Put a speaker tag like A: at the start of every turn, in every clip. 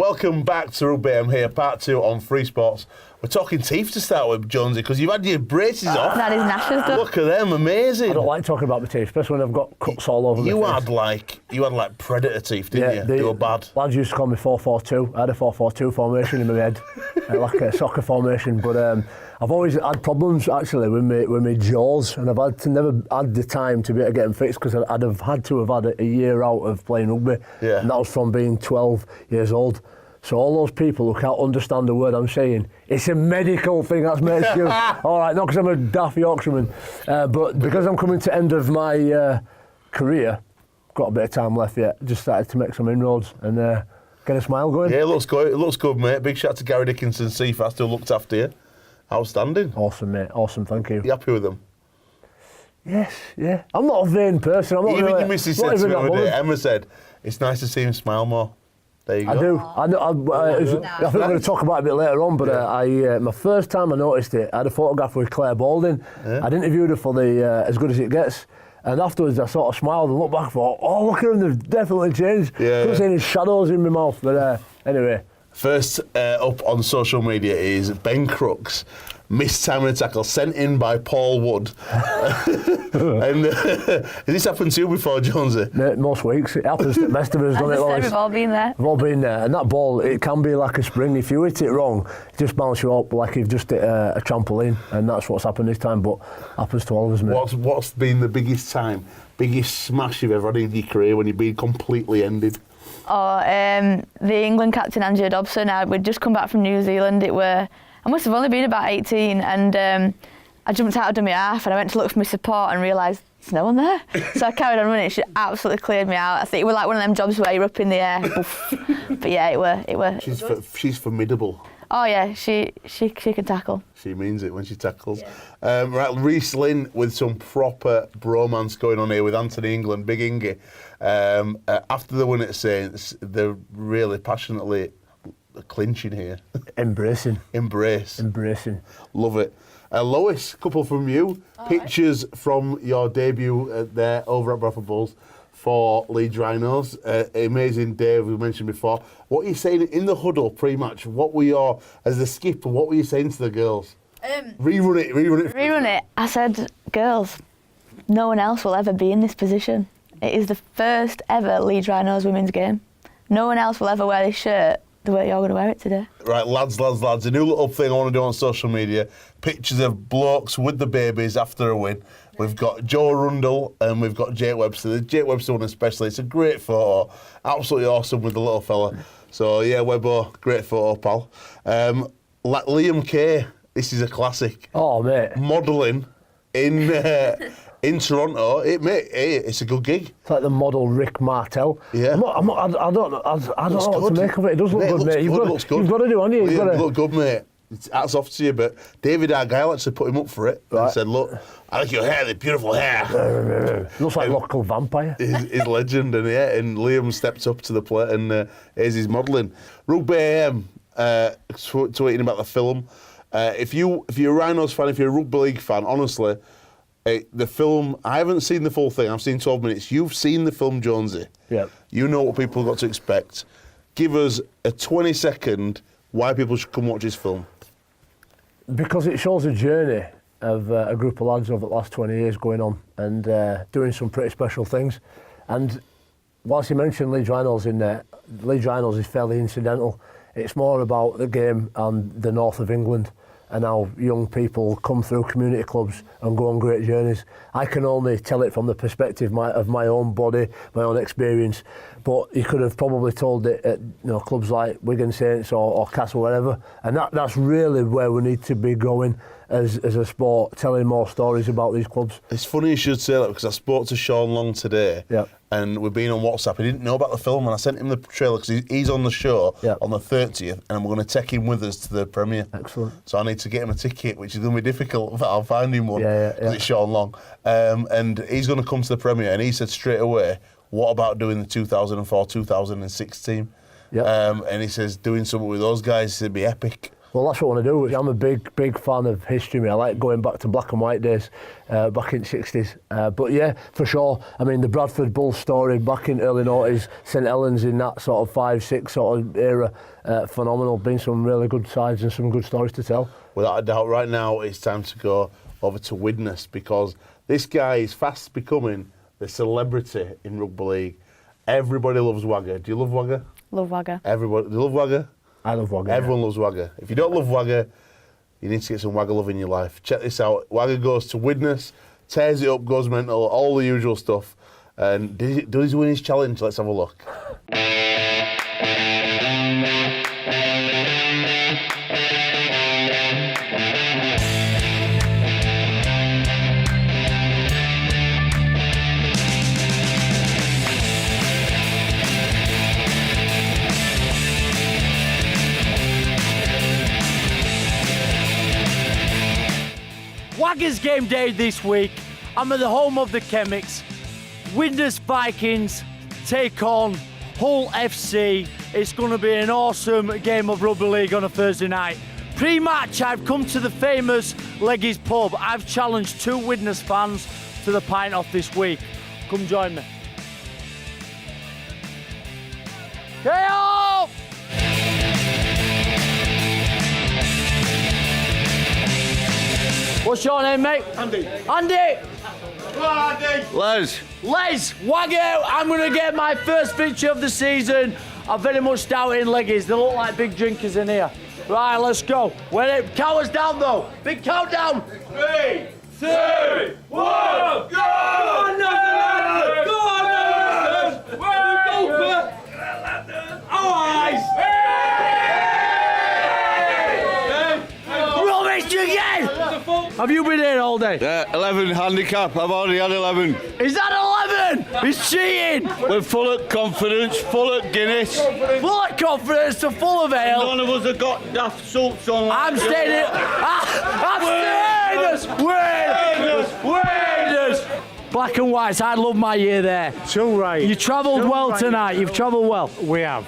A: welcome back to Rugby AM here, part 2 on Free Sports. We're talking teeth to start with, Jonesy, because you've had your braces off.
B: That is gnashes, though.
A: Look at them, amazing.
C: I don't like talking about my teeth, especially when I've got cuts all over my face.
A: You had like predator teeth, didn't you? They were bad.
C: Lads used to call me 4-4-2. I had a 4-4-2 formation in my head, like a soccer formation. But I've always had problems actually with my jaws, and I've never had the time to be able to get them fixed because I'd have had to have had a year out of playing rugby, and that was from being 12 years old. So all those people who can't understand the word I'm saying, it's a medical thing, that's my excuse. All right, not because I'm a daft Yorkshireman, but because I'm coming to the end of my career, got a bit of time left yet, just started to make some inroads and get a smile going.
A: Yeah, it looks good, mate. Big shout out to Gary Dickinson, CFAS, who looked after you. Outstanding.
C: Awesome, mate. Awesome, thank you.
A: You happy with them?
C: Yes, yeah. I'm not a vain person. I'm not
A: Even
C: really,
A: your missus said to me the other day, Emma said, it's nice to see him smile more. There you go.
C: I do. I think we're going to talk about it a bit later on, but my first time I noticed it, I had a photograph with Claire Balding. Yeah. I'd interviewed her for the As Good As It Gets, and afterwards I sort of smiled and looked back and thought, oh, look at him, they've definitely changed. Couldn't see any shadows in my mouth, but anyway. First
A: up on social media is Ben Crooks. Missed time in a tackle, sent in by Paul Wood. And has this happened to you before, Jonesy?
C: Most weeks. It happens to most of us, doesn't it, Lois?
B: We've all been there.
C: We've all been there. And that ball, it can be like a spring. If you hit it wrong, it just bounce you up like you've just hit a trampoline. And that's what's happened this time, but happens to all of us, mate.
A: What's been the biggest smash you've ever had in your career when you've been completely ended?
B: The England captain, Andrea Dobson, we'd just come back from New Zealand. I must have only been about 18, and I jumped out of dummy half and I went to look for my support and realised there's no one there. So I carried on running. She absolutely cleared me out. I think it was like one of them jobs where you're up in the air. But yeah, it were.
A: She's formidable.
B: Oh yeah, she can tackle.
A: She means it when she tackles. Yeah. Right, Reece Lynn with some proper bromance going on here with Anthony England, Big Ingy. After the win at Saints, they're really passionately clinching here.
C: Embracing.
A: Love it. Lois, couple from you. Pictures from your debut there over at Bradford Bulls for Leeds Rhinos. Amazing day, we mentioned before. What are you saying in the huddle pre-match? As the skipper, what were you saying to the girls? Rerun it.
B: I said, girls, no one else will ever be in this position. It is the first ever Leeds Rhinos women's game. No one else will ever wear this shirt the way you're going to wear it today.
A: Right, lads, a new little thing I want to do on social media. Pictures of blokes with the babies after a win. We've got Joe Rundle and we've got Jake Webster. The Jake Webster one especially, it's a great photo. Absolutely awesome with the little fella. So yeah, Webbo, great photo, pal. Liam Kay, this is a classic.
C: Oh, mate.
A: Modelling in Toronto, it's a good gig.
C: It's like the model Rick Martel.
A: Yeah.
C: I don't know what to make of it. It does look good, mate. You've got to do, haven't you?
A: It look good, mate. Hats off to you, but David Argyle actually put him up for it and said, look, I like your hair, the beautiful hair.
C: Looks like a local vampire.
A: He's legend, and Liam stepped up to the plate, and here's his modelling. Rugby AM, tweeting about the film. If you're a Rhinos fan, if you're a Rugby League fan, honestly, the film, I haven't seen the full thing. I've seen 12 minutes. You've seen the film, Jonesy.
C: Yeah.
A: You know what people have got to expect. Give us a 20-second why people should come watch this film.
C: Because it shows a journey of a group of lads over the last 20 years going on and doing some pretty special things. And whilst you mentioned Leeds Rhinos in there, Leeds Rhinos is fairly incidental. It's more about the game and the north of England and how young people come through community clubs and go on great journeys. I can only tell it from the perspective of my own body, my own experience, but you could have probably told it at clubs like Wigan Saints or Castle, wherever, and that's really where we need to be going as a sport, telling more stories about these clubs.
A: It's funny you should say that because I spoke to Sean Long today, and we've been on WhatsApp. He didn't know about the film, and I sent him the trailer because he's on the show on the 30th, and we're going to take him with us to the premiere.
C: Excellent.
A: So I need to get him a ticket, which is going to be difficult, but I'll find him one because it's Sean Long. And he's going to come to the premiere, and he said straight away, what about doing the 2004-2006 team? And he says, doing something with those guys, it'd be epic.
C: Well, that's what I want to do. I'm a big fan of history. I like going back to black and white days, back in the 60s. But yeah, for sure. I mean, the Bradford Bulls story back in early noughties, St Helens in that sort of 5-6 sort of era, phenomenal. Been some really good sides and some good stories to tell.
A: Without a doubt, right now it's time to go over to Widnes, because this guy is fast becoming the celebrity in rugby league. Everybody loves Wagga. Do you love Wagga?
B: Love Wagga.
A: Everybody. Do you love Wagga?
C: I love Wagga.
A: Everyone loves Wagga. If you don't love Wagga, you need to get some Wagga love in your life. Check this out. Wagga goes to Widnes, tears it up, goes mental, all the usual stuff. And does he win his challenge? Let's have a look.
D: Wagga's game day this week. I'm at the home of the Chemics. Widnes Vikings take on Hull FC. It's going to be an awesome game of rugby league on a Thursday night. Pre-match, I've come to the famous Leggies pub. I've challenged 2 Widnes fans to the pint off this week. Come join me. Hey-o! What's your name, mate?
E: Andy.
D: Andy!
E: Come on, Andy.
F: Les.
D: Les, Wagga, I'm going to get my first picture of the season. I very much doubt in Leggies. They look like big drinkers in here. Right, let's go. Count us down, though. Big countdown.
E: 3, 2, 1, go! Go on, Nathan! Go on, Nathan! Go for eyes!
D: Rubbish again! Have you been here all day?
F: 11 handicap. I've already had 11.
D: Is that 11? He's cheating.
F: We're full of confidence, full of Guinness.
D: Full of confidence and full of ale.
F: None of us have got daft salts on.
D: I'm staying here. I'm staying Widnes! Black and whites, I love my year there.
G: Too right.
D: You travelled well tonight, you've travelled well.
G: We have,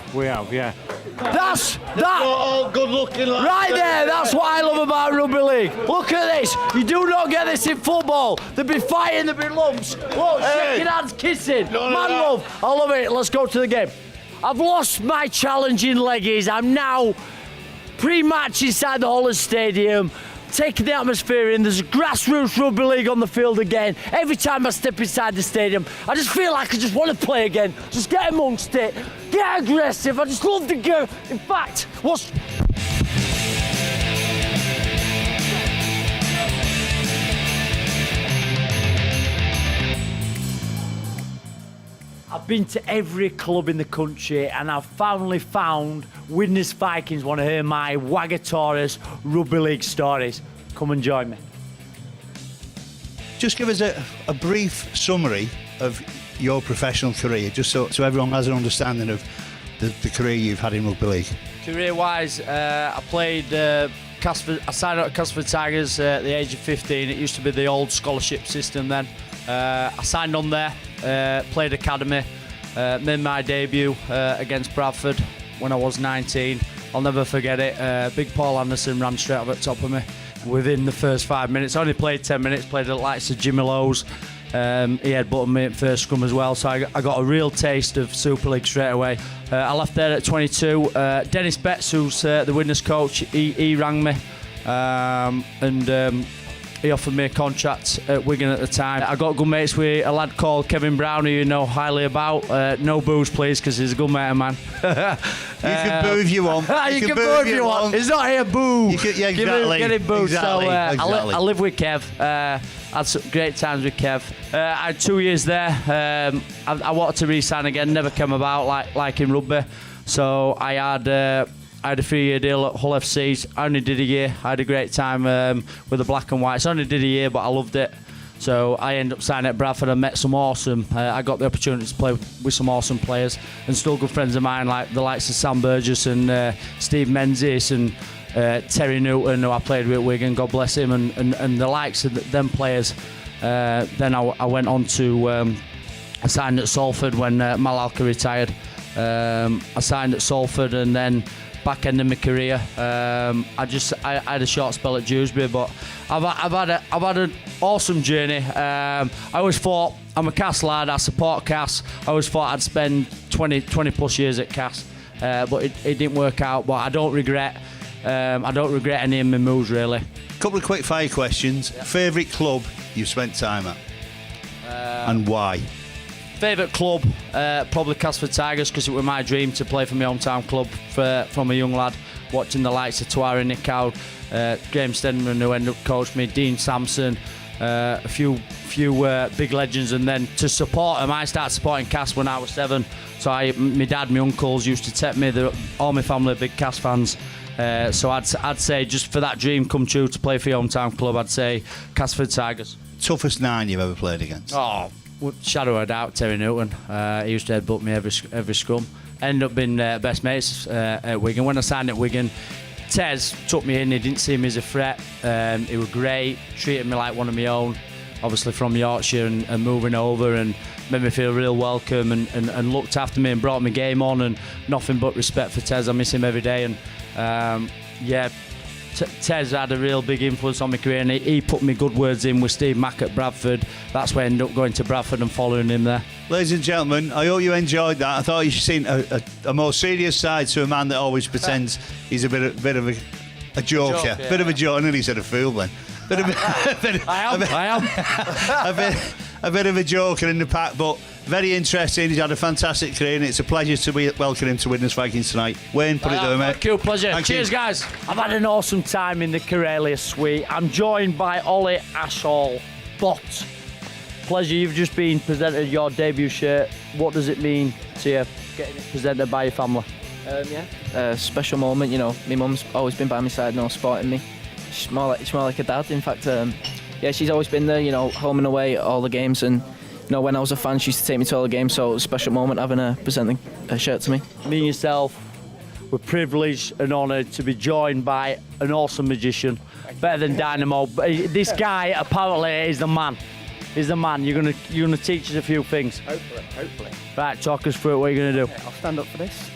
G: yeah.
D: That's
F: Not all good looking like
D: right there, that's what I love about rugby league. Look at this, you do not get this in football. There'd be fighting, there'd be lumps. Look, shaking hands, kissing.
F: None of
D: Man
F: that.
D: love, I love it. Let's go to the game. I've lost my challenge in Leggies. I'm now pre-match inside the Holland Stadium, taking the atmosphere in. There's a grassroots rugby league on the field again. Every time I step inside the stadium, I just feel like I just want to play again. Just get amongst it, get aggressive. I just love the game. In fact, I've been to every club in the country and I've finally found Widnes Vikings want to hear my Wagga Taurus rugby league stories. Come and join me.
H: Just give us a brief summary of your professional career, just so everyone has an understanding of the career you've had in rugby league.
D: Career-wise, I played Casper. I signed up at Casper Tigers at the age of 15. It used to be the old scholarship system then. I signed on there, played academy, made my debut against Bradford when I was 19. I'll never forget it. Big Paul Anderson ran straight up at the top of me within the first 5 minutes. I only played 10 minutes, played at the likes of Jimmy Lowe's. He headbutted me at first scrum as well, so I got a real taste of Super League straight away. I left there at 22. Dennis Betts, who's the Widnes coach, he rang me and he offered me a contract at Wigan at the time. I got good mates with a lad called Kevin Brown, who you know highly about. No booze, please, because he's a good mate of mine.
H: You can boo if you want.
D: You can boo if you want. He's not here, boo.
H: Yeah, exactly.
D: Get him booed.
H: Exactly.
D: So
H: Exactly.
D: I live with Kev. Had some great times with Kev. I had 2 years there. I wanted to re-sign again, never came about like in rugby. So I had a 3-year deal at Hull FC. I only did a year. I had a great time with the Black and Whites. I only did a year, but I loved it. So I ended up signing at Bradford and met some awesome. I got the opportunity to play with some awesome players and still good friends of mine, like the likes of Sam Burgess and Steve Menzies and Terry Newton, who I played with at Wigan, God bless him, and the likes of them players. Then I went on to I signed at Salford when Malalka retired. I signed at Salford and then back end of my career. I had a short spell at Dewsbury, but I've had an awesome journey. I always thought, I'm a Cass lad, I support Cass. I always thought I'd spend 20 plus years at Cass, but it didn't work out. But I don't regret any of my moves, really.
H: Couple of quick fire questions. Favourite club you've spent time at, and why?
D: Favourite club, probably Casford Tigers, because it was my dream to play for my hometown club from a young lad, watching the likes of Tuara, Nick Howard, Graham Stedman, who ended up coaching me, Dean Sampson, a few big legends, and then to support them, I started supporting Cass when I was 7. So my dad, my uncles used to take me. All my family are big Cass fans. So I'd say, just for that dream come true to play for your hometown club, I'd say Casford Tigers.
H: Toughest 9 you've ever played against?
D: Oh, shadow of a doubt, Terry Newton. He used to headbutt me every scrum. Ended up being best mates at Wigan. When I signed at Wigan, Tez took me in. He didn't see me as a threat. He was great, treated me like one of my own. Obviously from Yorkshire and moving over, and made me feel real welcome and looked after me and brought my game on, and nothing but respect for Tez. I miss him every day, and Tez had a real big influence on my career, and he put me good words in with Steve Mack at Bradford. That's why I ended up going to Bradford and following him there.
H: Ladies and gentlemen, I hope you enjoyed that. I thought you'd seen a more serious side to a man that always pretends he's a bit of a joker.
D: Joke, yeah.
H: Bit of a joke. I nearly said a fool then.
D: I am.
H: A bit of a joker in the pack, but very interesting. He's had a fantastic career, and it's a pleasure to welcome him to Widnes Vikings tonight. Wayne, put it there, mate.
D: Thank you, pleasure.
H: Thank
D: Cheers,
H: you.
D: guys.
G: I've had an awesome time in the Karelia Suite. I'm joined by Ollie Ashall. But pleasure, you've just been presented your debut shirt. What does it mean to you getting it presented by your family?
I: Special moment, you know. My mum's always been by my side, no supporting me. She's more like a dad. In fact, she's always been there, you know, home and away at all the games. And you know, when I was a fan, she used to take me to all the games. So it was a special moment having her presenting a shirt to me.
D: Me and yourself, we're privileged and honoured to be joined by an awesome magician, better than Dynamo. But this guy apparently is the man. He's the man. You're gonna teach us a few things.
J: Hopefully.
D: Right, talk us through it. What are you gonna do?
J: Okay, I'll stand up for this,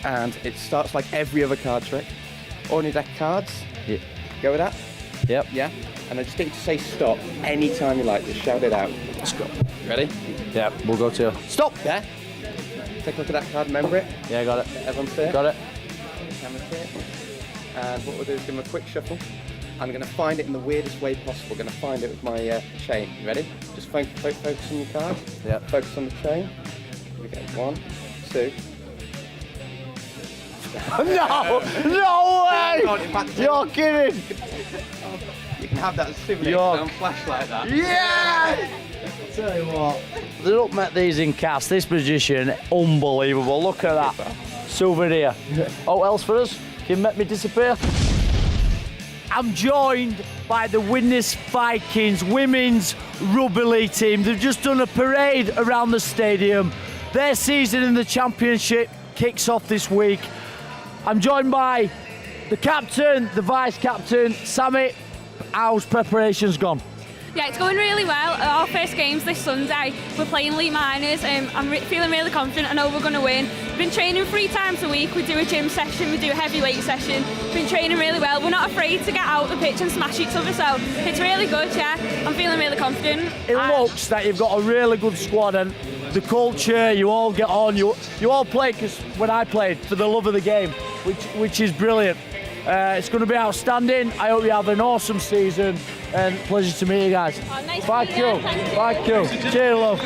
J: and it starts like every other card trick. On your deck of cards.
D: Yeah.
J: Go with that.
D: Yep.
J: Yeah. And I just get you to say stop anytime you like. Just shout it out. Let's go. Ready?
D: Yeah, we'll go to
J: Stop. Yeah. Take a look at that card. Remember it.
D: Yeah, got it.
J: Everyone's there.
D: Got it.
J: Camera's here. And what we'll do is give him a quick shuffle. I'm going to find it in the weirdest way possible. Going to find it with my chain. You ready? Just focus on your card.
D: Yeah.
J: Focus on the chain. Here we go. 1, 2.
D: No way! You're kidding!
J: You can have that souvenir flash like that.
D: Yeah! I'll tell you what. They don't make these in Cass. This magician, unbelievable. Look at that. Souvenir. Oh, else for us? Can you make me disappear? I'm joined by the Widnes Vikings women's rugby league team. They've just done a parade around the stadium. Their season in the championship kicks off this week. I'm joined by the captain, the vice-captain, Sammy. How's preparations gone?
K: Yeah, it's going really well. Our first game's this Sunday. We're playing Leigh Miners. I'm feeling really confident. I know we're going to win. We've been training 3 times a week. We do a gym session, we do a heavyweight session. We've been training really well. We're not afraid to get out the pitch and smash each other, so it's really good, yeah. I'm feeling really confident.
D: It looks that you've got a really good squad, and the culture, you all get on. You all play, because when I played, for the love of the game, which is brilliant. It's going to be outstanding. I hope you have an awesome season, and pleasure to meet you guys.
K: Oh, nice
D: Thank
K: to meet you.
D: Thank you. Cheers, love.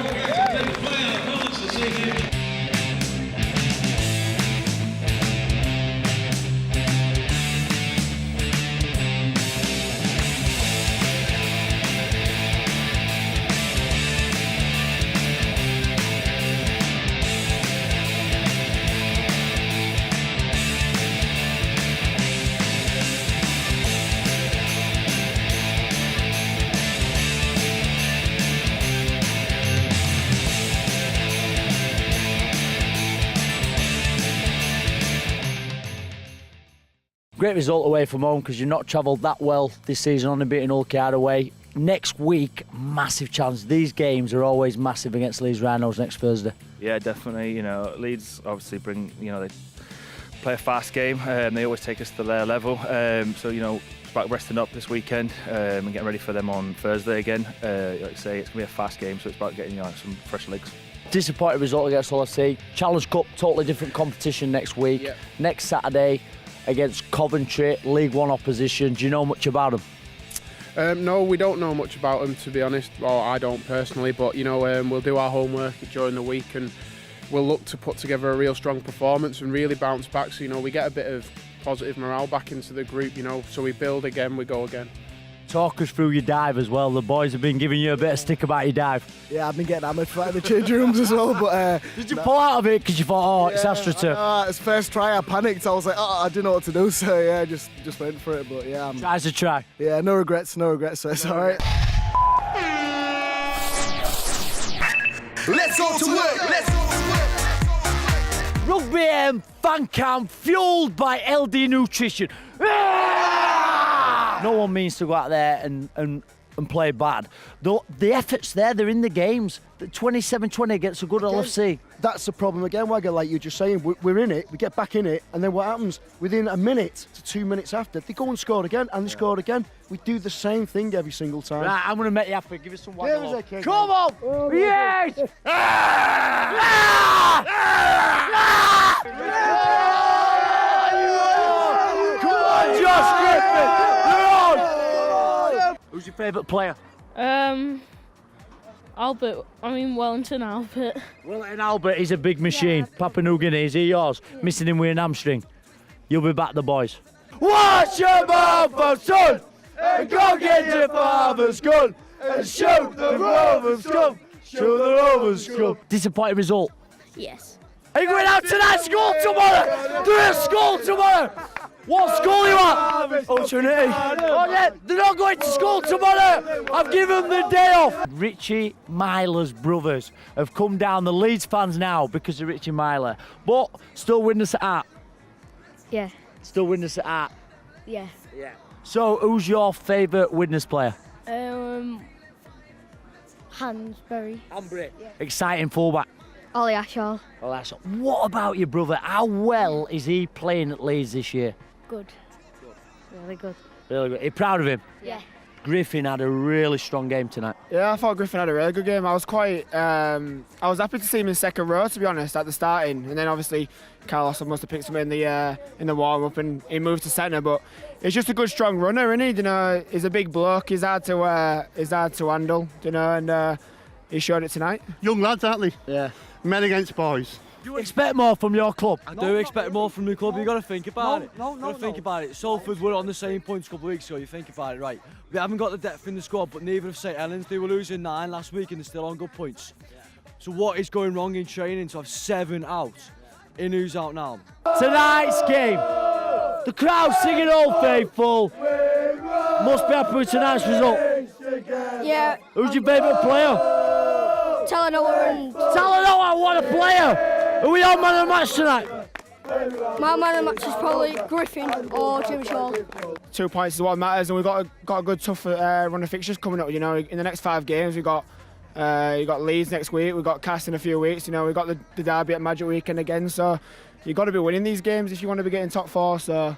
D: Great result away from home, because you've not travelled that well this season, only beating Hull KR away. Next week, massive chance. These games are always massive against Leeds Rhinos next Thursday.
L: Yeah, definitely. You know, Leeds obviously bring, you know, they play a fast game. They always take us to their level. So, you know, it's about resting up this weekend and getting ready for them on Thursday again. Like I say, it's going to be a fast game, so it's about getting some fresh legs.
G: Disappointing result against Hull FC. Challenge Cup, totally different competition next week.
M: Yeah.
G: Next Saturday against Coventry, League One opposition. Do you know much about them?
M: No, we don't know much about them, to be honest. Well, I don't personally, but you know, we'll do our homework during the week and we'll look to put together a real strong performance and really bounce back. So, you know, we get a bit of positive morale back into the group, you know, so we build again, we go again.
G: Talk us through your dive as well. The boys have been giving you a bit of stick about your dive.
N: Yeah, I've been getting hammered for that in the change rooms as well. But
G: did you pull out of it because you thought, it's AstroTurf?
N: It's first try, I panicked. I was like, I didn't know what to do. So yeah, just went for it. But yeah,
G: tries to try.
N: Yeah, no regrets. So it's all right.
E: Let's go to work. Let's go to work.
G: Rugby AM fan camp fueled by LD Nutrition. No one means to go out there and play bad. The effort's there, they're in the games. The 27-20 against a good LFC.
N: That's the problem again, Wagger, like you're just saying. We're in it, we get back in it, and then what happens? Within a minute to 2 minutes after, they go and score again, and they score again. We do the same thing every single time.
G: Right, I'm going to make you happy. Give us some Wagger.
N: Yeah, okay,
G: come on!
N: Oh,
G: yes! Come on, Josh Griffin! Who's your favourite player?
O: Albert. Wellington Albert.
G: Wellington Albert is a big machine. Yeah. Papua New Guinea, is he yours? Yeah. Missing him with an hamstring. You'll be back, the boys. Wash your mouth for son, and go get your father's gun, and shoot the Rovers come. Shoot the Rovers come. Disappointing result?
O: Yes.
G: Are you going out to that school tomorrow? To a school tomorrow? What school are you at?
N: Oh, Trinity.
G: Oh yeah, they're not going to school tomorrow. I've given them the day off. Richie Myler's brothers have come down. The Leeds fans now because of Richie Myler. But still witness at heart.
O: Yeah.
G: Still witness at heart.
O: Yeah.
G: Yeah. So who's your favourite witness player?
O: Hansberry.
G: Hanbury. Yeah. Exciting fullback.
O: Ollie Ashall.
G: Ollie Ashall. What about your brother? How well is he playing at Leeds this year?
O: Good. Really good.
G: Really good. Are you proud of him?
O: Yeah.
G: Griffin had a really strong game tonight.
M: Yeah, I thought Griffin had a really good game. I was happy to see him in second row, to be honest, at the starting, and then obviously Carlos must have picked him in the warm up and he moved to centre. But he's just a good strong runner, isn't he? You know, he's a big bloke. He's hard to handle, you know, and he showed it tonight.
F: Young lads, aren't they?
G: Yeah.
F: Men against boys.
G: You expect more from your club?
P: I do expect more from the club. You've got to think about it. Think about it. Salford were on the same points a couple of weeks ago. You think about it, right? We haven't got the depth in the squad, but neither have St Helens. They were losing 9 last week and they're still on good points. So what is going wrong in training to have 7 out? In who's out now?
G: Tonight's game, the crowd singing Old Faithful. Must be happy with tonight's result.
O: Yeah.
G: Who's your favourite player?
O: Talanoa.
G: Talanoa, what a player! Are we on man of the match tonight?
O: My man of the match is probably Griffin or Jim Shaw.
M: 2 points is what matters, and we've got a good tough run of fixtures coming up. You know, in the next 5 games, we've got Leeds next week, we've got Cast in a few weeks. You know, we've got the derby at Magic Weekend again. So you've got to be winning these games if you want to be getting top 4. So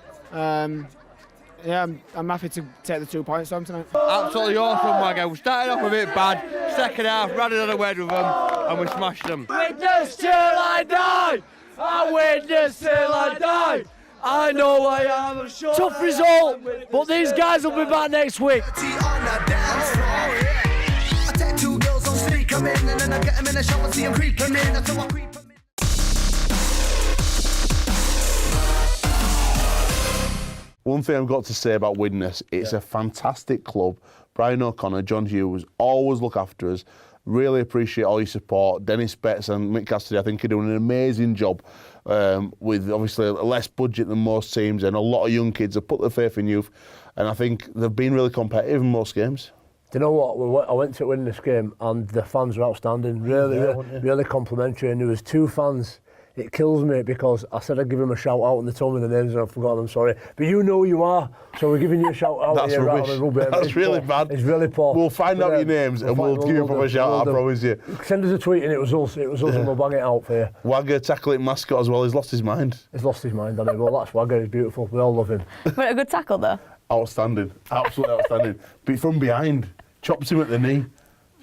M: yeah, I'm happy to take the 2 points home tonight.
F: Absolutely awesome, Wagger. We started off a bit bad. Second half, ran another word with them, and we smashed them.
G: Witness till I die. I witness till I die. I know I am a sure. Tough result, but these guys will be back next week.
E: I take 2 girls on street, come in, and then I get them in the shower, see them creep them in. That's how I creep them in.
A: One thing I've got to say about Widnes, it's a fantastic club. Brian O'Connor, John Hughes, always look after us. Really appreciate all your support. Dennis Betts and Mick Cassidy, I think, are doing an amazing job with obviously less budget than most teams, and a lot of young kids have put their faith in youth, and I think they've been really competitive in most games.
C: Do you know what? I went to win this game and the fans were outstanding, really complimentary, and there was 2 fans it kills me because I said I'd give him a shout out and they told me the names and I've forgotten. I'm sorry, but you know who you are, so we're giving you a shout out.
A: That's
C: here
A: rubbish.
C: Right on the
A: That's really bad.
C: It's really poor.
A: We'll find out your names and we'll give you a proper shout out. I promise you.
C: Send us a tweet and it was us. It was us, and we'll bang it out for you.
A: Wagger tackling mascot as well. He's lost his mind.
C: He's lost his mind, hasn't he? Well, that's Wagger. He's beautiful. We all love him.
B: But a good tackle though.
A: Outstanding, absolutely outstanding. But from behind, chops him at the knee.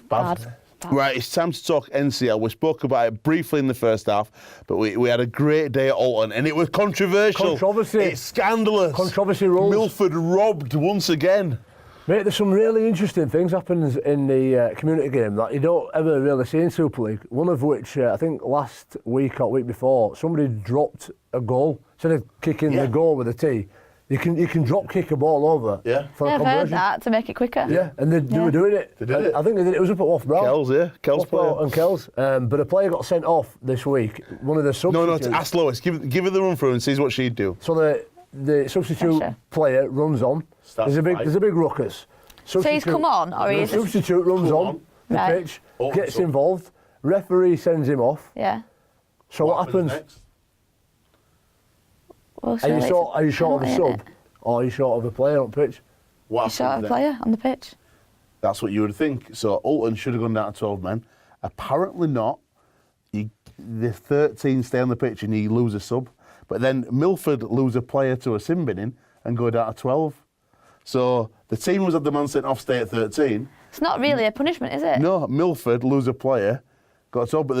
A: Bad. Right, it's time to talk NCL. We spoke about it briefly in the first half, but we had a great day at Alton, and it was controversial.
C: Controversy.
A: It's scandalous.
C: Controversy rules.
A: Milford robbed once again.
C: Mate, there's some really interesting things happen in the community game that you don't ever really see in Super League. One of which, I think last week or week before, somebody dropped a goal. Instead of kicking the goal with a tee, you can drop kick a ball over for a
B: I've
C: conversion.
B: heard that to make it quicker.
C: Yeah, and they were doing it.
A: They did it.
C: I think they did it. It was up at Loughborough.
A: Kells, yeah. Kells player.
C: And Kells. But a player got sent off this week. One of the substitutes.
A: No, ask Lois. Give her the run through and see what she'd do.
C: So the substitute player runs on. There's a big ruckus.
B: So he's come on, or he's
C: substitute runs on the pitch, gets involved. Referee sends him off.
B: Yeah.
C: So what happens?
A: Next?
B: Well,
C: Are you short of a sub, or are you short of a player on pitch?
B: You're short of a player on the pitch.
A: That's what you would think. So Alton should have gone down to 12 men. Apparently not. The 13 stay on the pitch and you lose a sub. But then Milford lose a player to a sin binning and go down to 12. So the team was at the man sent off, stay at 13.
B: It's not really a punishment, is it?
A: No, Milford lose a player, got told, but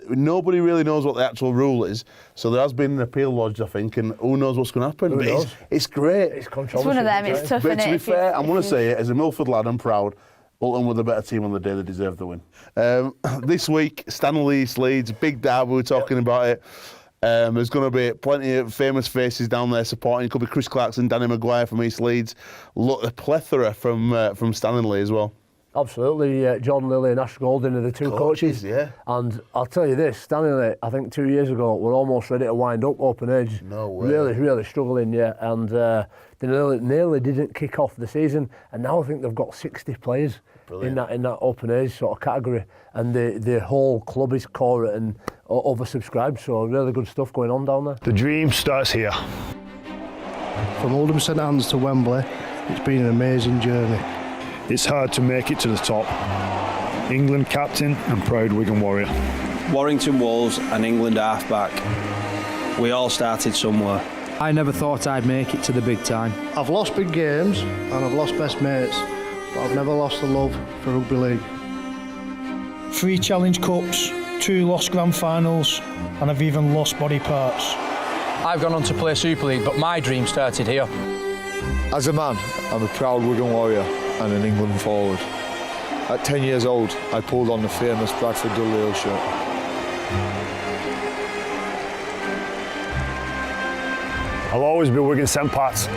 A: nobody really knows what the actual rule is. So there has been an appeal lodged, I think, and who knows what's going to happen.
C: Who knows?
A: It's great.
C: It's controversy.
B: It's one of them, it's tough,
A: But
B: innit?
A: to be fair, I'm going to say it, as a Milford lad, I'm proud. Alton were the better team on the day, they deserved the win. This week, Stanley East Leeds, big derby, we're talking about it. There's going to be plenty of famous faces down there supporting. It could be Chris Clarkson, Danny Maguire from East Leeds. Look, a plethora from Stanley as well.
C: Absolutely, John Lilly and Ash Golding are the two coaches.
A: Yeah.
C: And I'll tell you this, Stanley, I think 2 years ago, were almost ready to wind up Open Edge.
A: No way.
C: Really struggling, yeah. And they nearly didn't kick off the season. And now I think they've got 60 players in that Open Edge sort of category. And the whole club is core and oversubscribed. So really good stuff going on down there.
Q: The dream starts here.
R: From Oldham St Anne's to Wembley, it's been an amazing journey.
Q: It's hard to make it to the top. England captain and proud Wigan Warrior.
S: Warrington Wolves and England halfback. We all started somewhere.
T: I never thought I'd make it to the big time.
R: I've lost big games and I've lost best mates, but I've never lost the love for rugby league.
U: 3 Challenge Cups, 2 lost grand finals, and I've even lost body parts.
V: I've gone on to play Super League, but my dream started here.
W: As a man, I'm a proud Wigan Warrior and an England forward. At 10 years old, I pulled on the famous Bradford Dudley shirt.
Q: I'll always be Wigan St Pat's.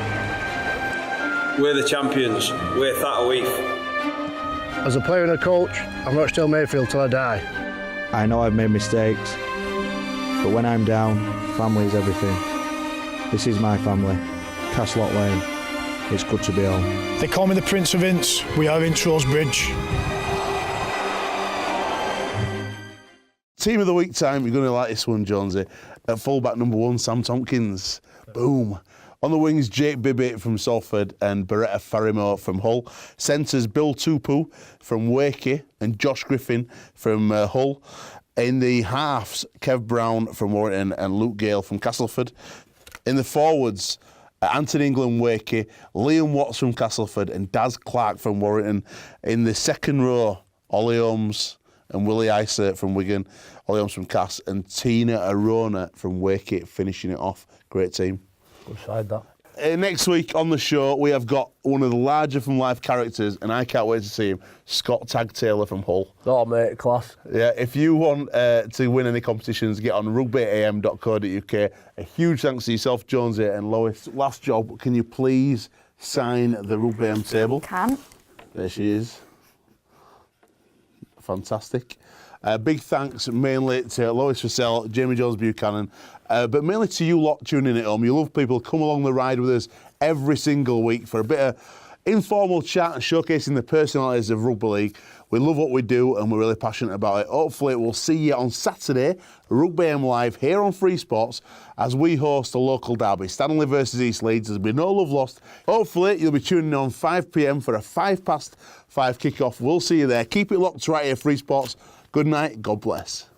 S: We're the champions. We're Thatta Weath.
R: As a player and a coach, I'm not still Mayfield till I die.
X: I know I've made mistakes, but when I'm down, family is everything. This is my family, Castlot Lane. It's good to be home.
U: They call me the Prince of Ince. We are Ince Rose Bridge.
A: Team of the week time, you're going to like this one, Jonesy. At fullback number 1, Sam Tompkins. Boom. On the wings, Jake Bibbett from Salford and Beretta Farimo from Hull. Centres, Bill Tupu from Wakey and Josh Griffin from Hull. In the halves, Kev Brown from Warrington and Luke Gale from Castleford. In the forwards, Anthony England Wakey, Liam Watts from Castleford and Daz Clark from Warrington. In the second row, Ollie Holmes and Willie Isert from Wigan, Ollie Holmes from Cass and Tina Arona from Wakey finishing it off. Great team.
C: Good side, that.
A: Next week on the show, we have got one of the larger-from-life characters, and I can't wait to see him, Scott Tag Taylor from Hull.
C: Oh, mate, class.
A: Yeah, if you want to win any competitions, get on rugbyam.co.uk. A huge thanks to yourself, Jonesy and Lois. Last job, can you please sign the Rugby AM table?
B: Can.
A: There she is. Fantastic. Big thanks mainly to Lois Fussell, Jamie Jones Buchanan, but mainly to you lot tuning in at home. You love people come along the ride with us every single week for a bit of informal chat and showcasing the personalities of rugby league. We love what we do and we're really passionate about it. Hopefully we'll see you on Saturday, Rugby AM Live here on Free Sports as we host a local derby, Stanley versus East Leeds. There'll be no love lost. Hopefully you'll be tuning in on 5 p.m. for a 5 past 5 kickoff. We'll see you there. Keep it locked right here, Free Sports. Good night. God bless.